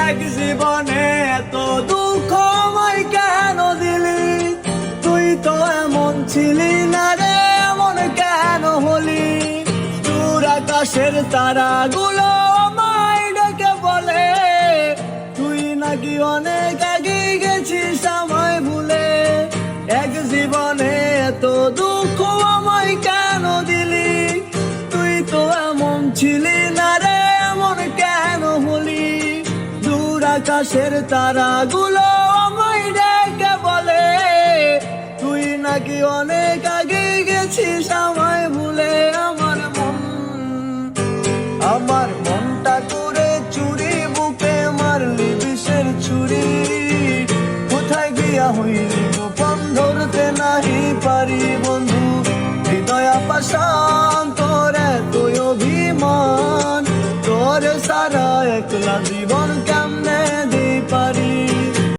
এক জীবনে এত দুঃখ আমায় কেন দিলি? তুই তো এমন ছিলি না রে, এমন কেন হলি? দূর আকাশের তারাগুলো আমায় ডেকে বলে তুই নাকি অনেক আগে গেছিস আমায় ভুলে। এক জীবনে এত দুঃখ আমায় কেন দিলি? তুই তো এমন ছিলি না রে, এমন কেন হলি? দূর আকাশের তারাগুলো আমায় ডেকে বলে তুই নাকি অনেক আগে গেছিস আমায় ভুলে। আমার মনটা করে চুরি, বুকে মারলি বিষের ছুরি। কোথায় গিয়া হইলি গোপন ধরতে নাহি পারি বন্ধু। হৃদয় পাষাণ তোর এত অভিমান, তোর সারা একলা জীবন